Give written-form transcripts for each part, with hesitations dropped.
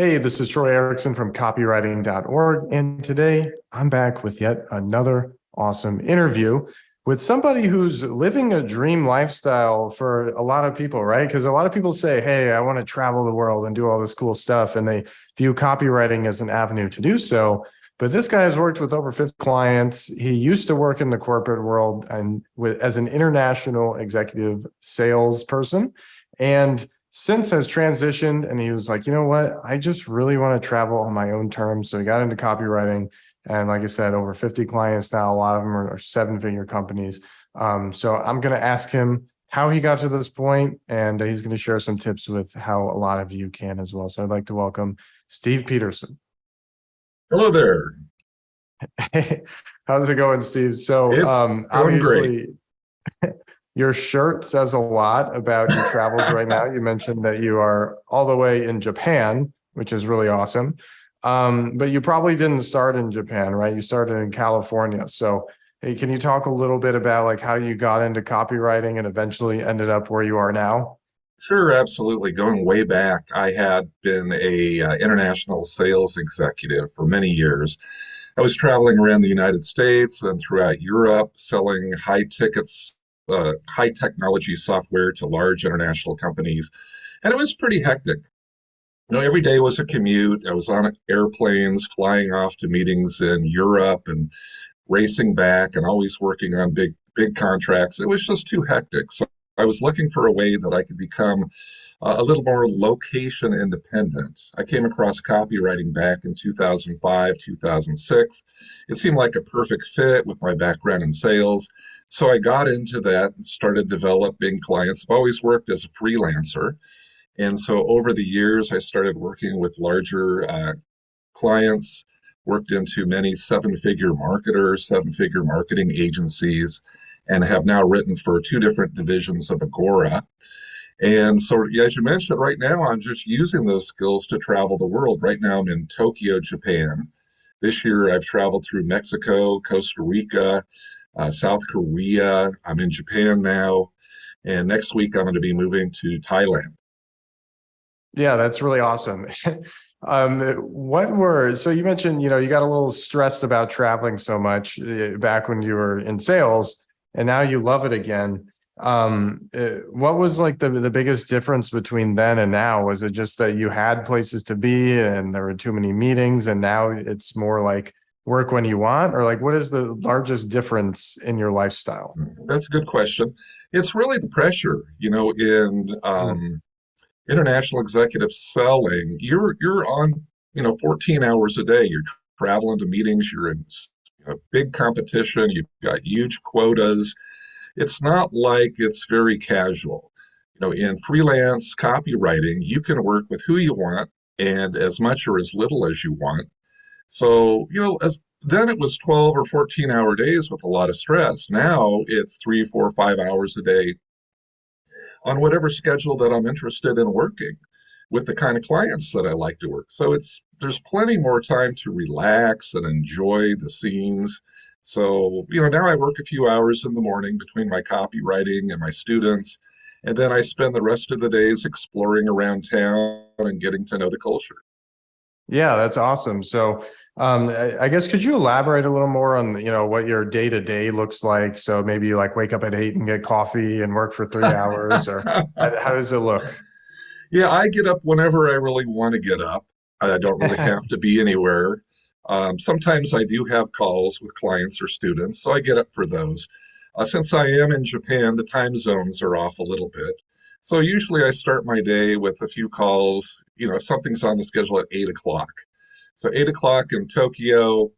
Hey, this is Troy Erickson from copywriting.org, and today I'm back with yet another awesome interview with somebody who's living a dream lifestyle for a lot of people, right? Because a lot of people say, hey, I want to travel the world and do all this cool stuff, and they view copywriting as an avenue to do so. But this guy has worked with over 50 clients. He used to work in the corporate world and as an international executive salesperson. And since has transitioned, and he was like, you know what, I just really want to travel on my own terms. So he got into copywriting, and like I said, over 50 clients now. A lot of them are seven-figure companies. So I'm going to ask him how he got to this point, and he's going to share some tips with how a lot of you can as well. So I'd like to welcome Steve Peterson. Hello there. Hey, how's it going, Steve? So It's going great. obviously your shirt says a lot about your travels right now. You mentioned that you are all the way in Japan, which is really awesome. But you probably didn't start in Japan, right? You started in California. So, hey, can you talk a little bit about like how you got into copywriting and eventually ended up where you are now? Sure, absolutely. Going way back, I had been a international sales executive for many years. I was traveling around the United States and throughout Europe, selling high technology software to large international companies, and it was pretty hectic. Every day was a commute. I was on airplanes, flying off to meetings in Europe and racing back, and always working on big contracts. It was just too hectic. So I was looking for a way that I could become a little more location independent. I came across copywriting back in 2005, 2006. It seemed like a perfect fit with my background in sales. So I got into that and started developing clients. I've always worked as a freelancer. And so over the years, I started working with larger clients, worked into many seven-figure marketers, seven-figure marketing agencies, and have now written for two different divisions of Agora. And so, as you mentioned, right now I'm just using those skills to travel the world. Right now I'm in Tokyo, Japan. This year I've traveled through Mexico, Costa Rica, South Korea. I'm in Japan now. And next week I'm going to be moving to Thailand. Yeah, that's really awesome. So you mentioned, you got a little stressed about traveling so much back when you were in sales, and now you love it again. What was like the biggest difference between then and now? Was it just that you had places to be and there were too many meetings, and now it's more like work when you want? Or like, what is the largest difference in your lifestyle? That's a good question. It's really the pressure, in Mm. international executive selling. You're on, 14 hours a day. You're traveling to meetings. You're in big competition. You've got huge quotas. It's not like it's very casual. In freelance copywriting, you can work with who you want and as much or as little as you want. So, as then it was 12 or 14-hour days with a lot of stress. Now it's 3, 4, 5 hours a day on whatever schedule that I'm interested in working with the kind of clients that I like to work. So there's plenty more time to relax and enjoy the scenes. So, now I work a few hours in the morning between my copywriting and my students, and then I spend the rest of the days exploring around town and getting to know the culture. Yeah, that's awesome. So, I guess could you elaborate a little more on, what your day to day looks like? So maybe you like wake up at 8 and get coffee and work for 3 hours, or how does it look? Yeah, I get up whenever I really want to get up. I don't really have to be anywhere. Sometimes I do have calls with clients or students, so I get up for those. Since I am in Japan, the time zones are off a little bit. So usually I start my day with a few calls. If something's on the schedule at 8 o'clock. So 8 o'clock in Tokyo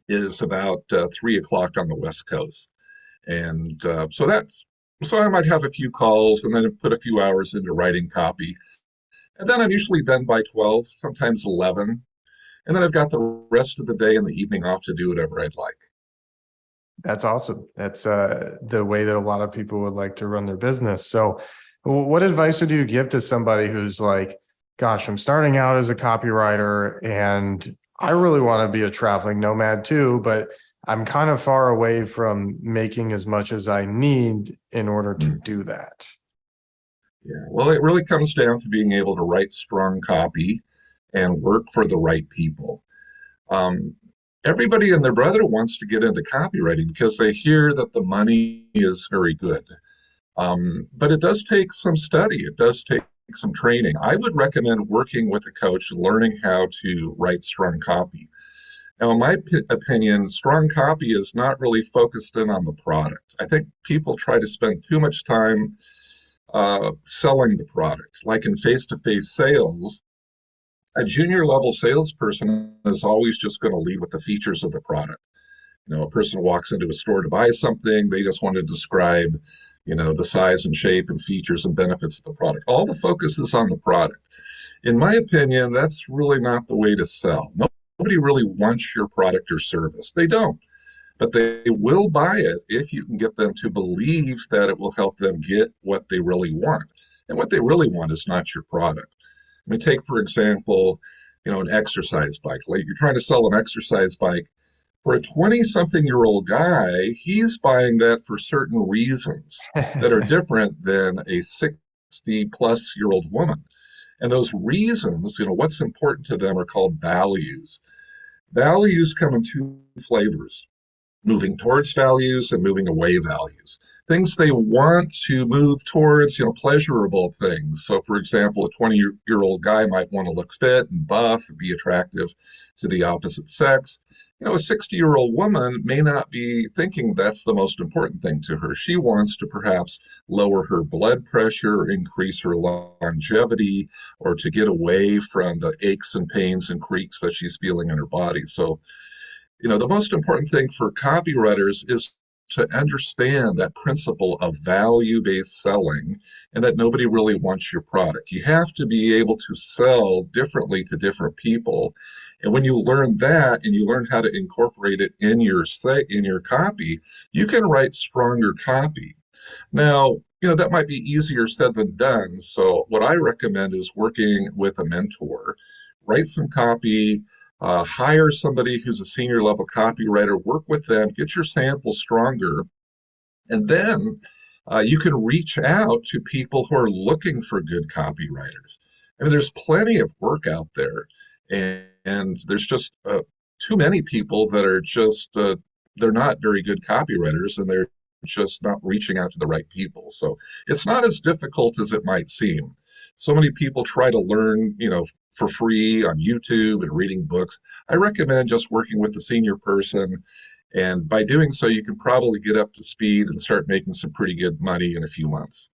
is about 3 o'clock on the West Coast. And so I might have a few calls and then put a few hours into writing copy. And then I'm usually done by 12, sometimes 11. And then I've got the rest of the day and the evening off to do whatever I'd like. That's awesome. That's the way that a lot of people would like to run their business. So, what advice would you give to somebody who's like, gosh, I'm starting out as a copywriter and I really want to be a traveling nomad too, but I'm kind of far away from making as much as I need in order to Mm. do that? Yeah, well, it really comes down to being able to write strong copy and work for the right people. Um, Everybody and their brother wants to get into copywriting because they hear that the money is very good. But it does take some study. It does take some training. I would recommend working with a coach, learning how to write strong copy. Now, in my opinion, strong copy is not really focused in on the product. I think people try to spend too much time selling the product. Like in face-to-face sales, a junior level salesperson is always just going to lead with the features of the product. A person walks into a store to buy something, they just want to describe, the size and shape and features and benefits of the product. All the focus is on the product. In my opinion, that's really not the way to sell. Nobody really wants your product or service. They don't, but they will buy it if you can get them to believe that it will help them get what they really want. And what they really want is not your product. I mean, take, for example, an exercise bike. Like you're trying to sell an exercise bike. For a 20-something-year-old guy, he's buying that for certain reasons that are different than a 60-plus-year-old woman. And those reasons, what's important to them are called values. Values come in two flavors: moving towards values and moving away values. Things they want to move towards, pleasurable things. So, for example, a 20-year-old guy might want to look fit and buff and be attractive to the opposite sex. A 60-year-old woman may not be thinking that's the most important thing to her. She wants to perhaps lower her blood pressure, increase her longevity, or to get away from the aches and pains and creaks that she's feeling in her body. So, the most important thing for copywriters is to understand that principle of value-based selling and that nobody really wants your product. You have to be able to sell differently to different people. And when you learn that and you learn how to incorporate it in your copy, you can write stronger copy. Now, that might be easier said than done. So what I recommend is working with a mentor. Write some copy, hire somebody who's a senior level copywriter, work with them, get your sample stronger, and then you can reach out to people who are looking for good copywriters. I mean, there's plenty of work out there, and there's just too many people that are just, they're not very good copywriters, and they're just not reaching out to the right people. So it's not as difficult as it might seem. So many people try to learn, for free on YouTube and reading books. I recommend just working with a senior person. And by doing so, you can probably get up to speed and start making some pretty good money in a few months.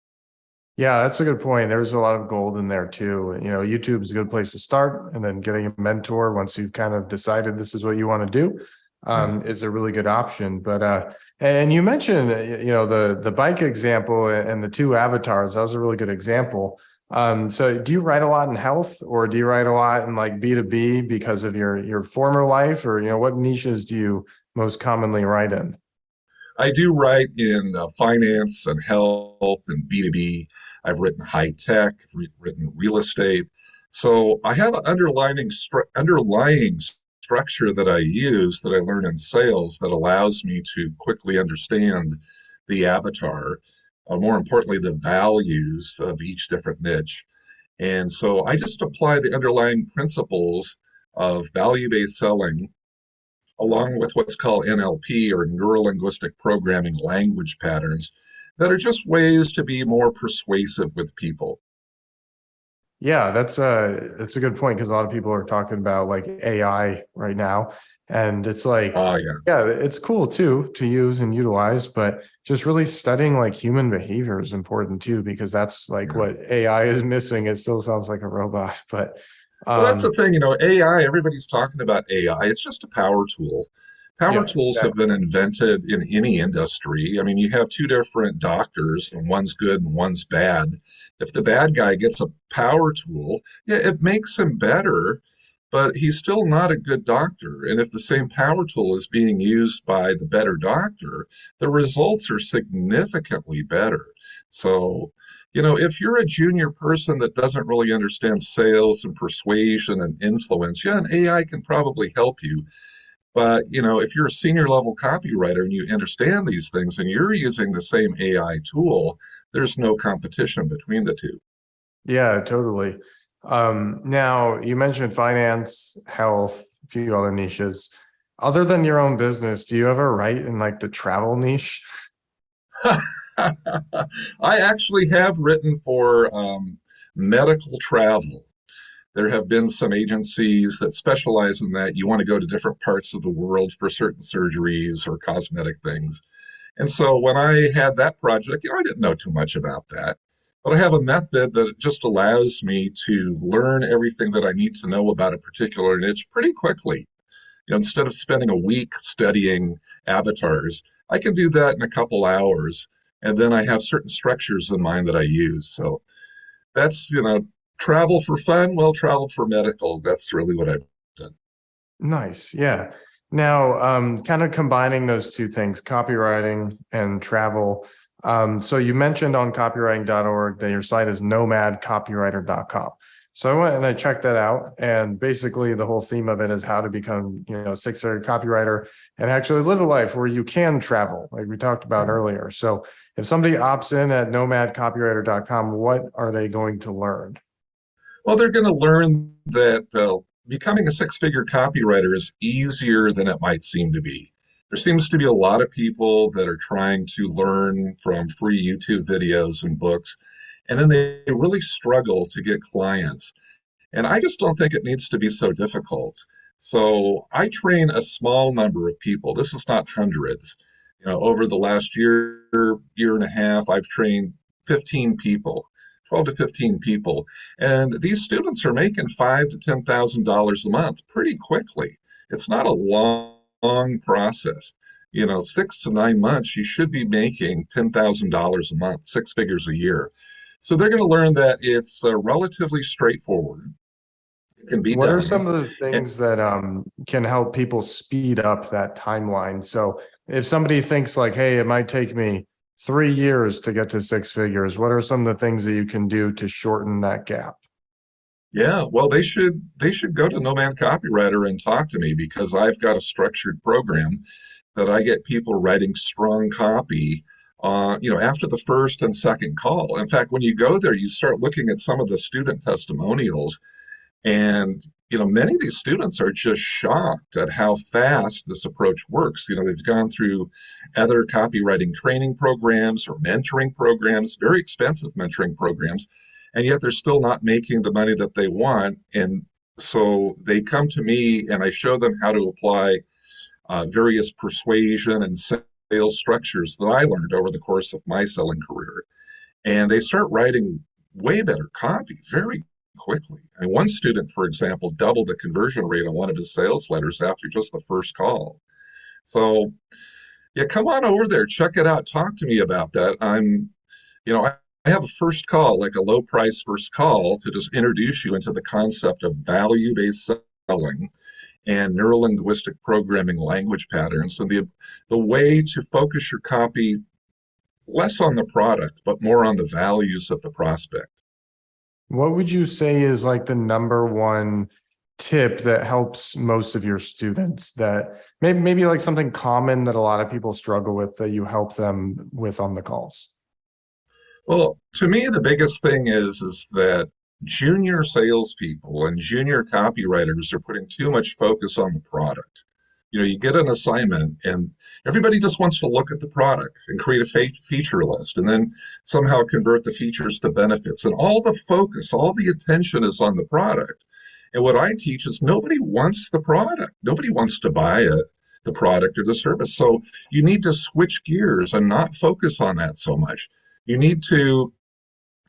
Yeah, that's a good point. There's a lot of gold in there too. YouTube is a good place to start, and then getting a mentor once you've kind of decided this is what you want to do Yes. is a really good option. But and you mentioned the bike example and the two avatars. That was a really good example. So do you write a lot in health, or do you write a lot in like B2B because of your former life, or what niches do you most commonly write in? I do write in finance and health and B2B. I've written high tech, written real estate. So I have an underlying structure that I use that I learn in sales that allows me to quickly understand the avatar, more importantly, the values of each different niche. And so I just apply the underlying principles of value-based selling along with what's called NLP, or neuro-linguistic programming language patterns, that are just ways to be more persuasive with people. Yeah, that's a good point, because a lot of people are talking about like AI right now, and it's like, Oh, yeah. yeah, it's cool too to use and utilize, but just really studying like human behavior is important too, because that's like Yeah. what AI is missing. It still sounds like a robot, but Well, that's the um, thing, AI, everybody's talking about AI. It's just a power tool. Power yeah, tools have exactly. been invented in any industry. I mean, you have two different doctors, and one's good and one's bad. If the bad guy gets a power tool, yeah, it makes him better, but he's still not a good doctor. And if the same power tool is being used by the better doctor, the results are significantly better. So, if you're a junior person that doesn't really understand sales and persuasion and influence, yeah, an AI can probably help you. But, if you're a senior level copywriter and you understand these things and you're using the same AI tool, there's no competition between the two. Yeah, totally. Now you mentioned finance, health, a few other niches. Other than your own business, do you ever write in like the travel niche? I actually have written for medical travel. There have been some agencies that specialize in that. You want to go to different parts of the world for certain surgeries or cosmetic things. And so when I had that project, I didn't know too much about that. But I have a method that just allows me to learn everything that I need to know about a particular niche pretty quickly. Instead of spending a week studying avatars, I can do that in a couple hours. And then I have certain structures in mind that I use. So that's, travel for fun. Well, travel for medical. That's really what I've done. Nice. Yeah. Now, kind of combining those two things, copywriting and travel. So you mentioned on copywriting.org that your site is nomadcopywriter.com. So I went and I checked that out. And basically the whole theme of it is how to become, a six-figure copywriter and actually live a life where you can travel, like we talked about earlier. So if somebody opts in at nomadcopywriter.com, what are they going to learn? Well, they're going to learn that becoming a six-figure copywriter is easier than it might seem to be. There seems to be a lot of people that are trying to learn from free YouTube videos and books, and then they really struggle to get clients. And I just don't think it needs to be so difficult. So I train a small number of people. This is not hundreds. Over the last year and a half, I've trained 15 people, 12 to 15 people. And these students are making $5,000 to $10,000 a month pretty quickly. It's not a long process. 6 to 9 months, you should be making $10,000 a month, six figures a year. So they're going to learn that it's relatively straightforward. It can be What are done. some of the And things that can help people speed up that timeline? So if somebody thinks like, hey, it might take me 3 years to get to six figures, what are some of the things that you can do to shorten that gap? yeah, well, they should go to Nomad Copywriter and talk to me because I've got a structured program that I get people writing strong copy. After the first and second call. In fact, when you go there, you start looking at some of the student testimonials. And, many of these students are just shocked at how fast this approach works. They've gone through other copywriting training programs or mentoring programs, very expensive mentoring programs, and yet they're still not making the money that they want. And so they come to me and I show them how to apply various persuasion and sales structures that I learned over the course of my selling career. And they start writing way better copy very quickly. One student, for example, doubled the conversion rate on one of his sales letters after just the first call. So, yeah, come on over there, check it out, talk to me about that. I have a first call, like a low price first call, to just introduce you into the concept of value based selling and neurolinguistic programming language patterns and the way to focus your copy less on the product, but more on the values of the prospect. What would you say is like the number one tip that helps most of your students, that maybe like something common that a lot of people struggle with that you help them with on the calls? Well, to me, the biggest thing is that junior salespeople and junior copywriters are putting too much focus on the product. You get an assignment and everybody just wants to look at the product and create a feature list and then somehow convert the features to benefits. And all the focus, all the attention is on the product. And what I teach is nobody wants the product. Nobody wants to buy it, the product or the service. So you need to switch gears and not focus on that so much. You need to,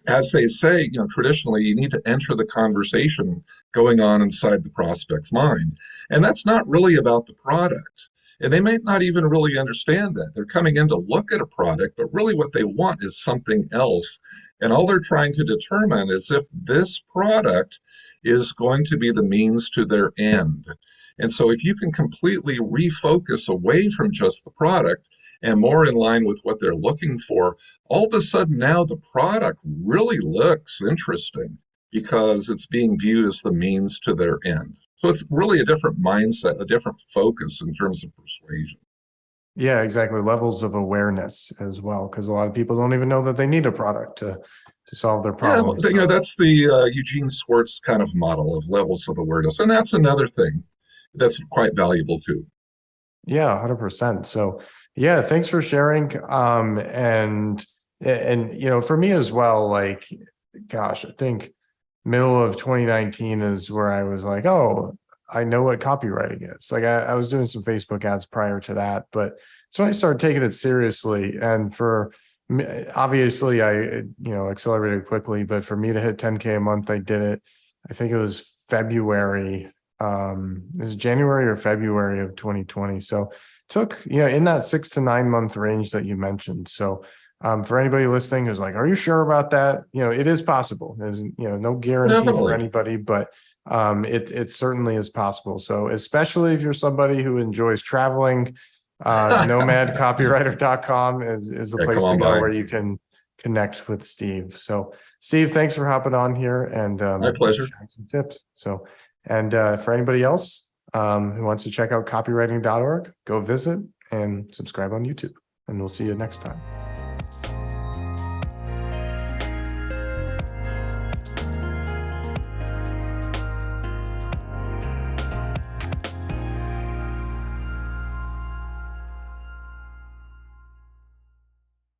as they say, traditionally, you need to enter the conversation going on inside the prospect's mind. And that's not really about the product. And they might not even really understand that. They're coming in to look at a product, but really what they want is something else. And all they're trying to determine is if this product is going to be the means to their end. And so if you can completely refocus away from just the product and more in line with what they're looking for, all of a sudden now the product really looks interesting because it's being viewed as the means to their end. So it's really a different mindset, a different focus in terms of persuasion. Yeah, exactly. Levels of awareness as well, because a lot of people don't even know that they need a product to solve their Yeah, well, problems. that's the Eugene Swartz kind of model of levels of awareness, and that's another thing that's quite valuable too. Yeah, 100%. So yeah, thanks for sharing. And for me as well, like, gosh, I think middle of 2019 is where I was like, oh, I know what copywriting is. Like I was doing some Facebook ads prior to that, but so I started taking it seriously. And for obviously I accelerated quickly, but for me to hit 10K a month, I did it. I think it was February. Is January or February of 2020. So took, in that 6 to 9 month range that you mentioned. So for anybody listening who's like, are you sure about that? It is possible. There's, no guarantee for Definitely. anybody, but it certainly is possible. So especially if you're somebody who enjoys traveling, nomadcopywriter.com is the Yeah, come place to on go by. where you can connect with Steve. So Steve, thanks for hopping on here and My pleasure. sharing some tips. So, and for anybody else who wants to check out copywriting.org, go visit and subscribe on YouTube. And we'll see you next time.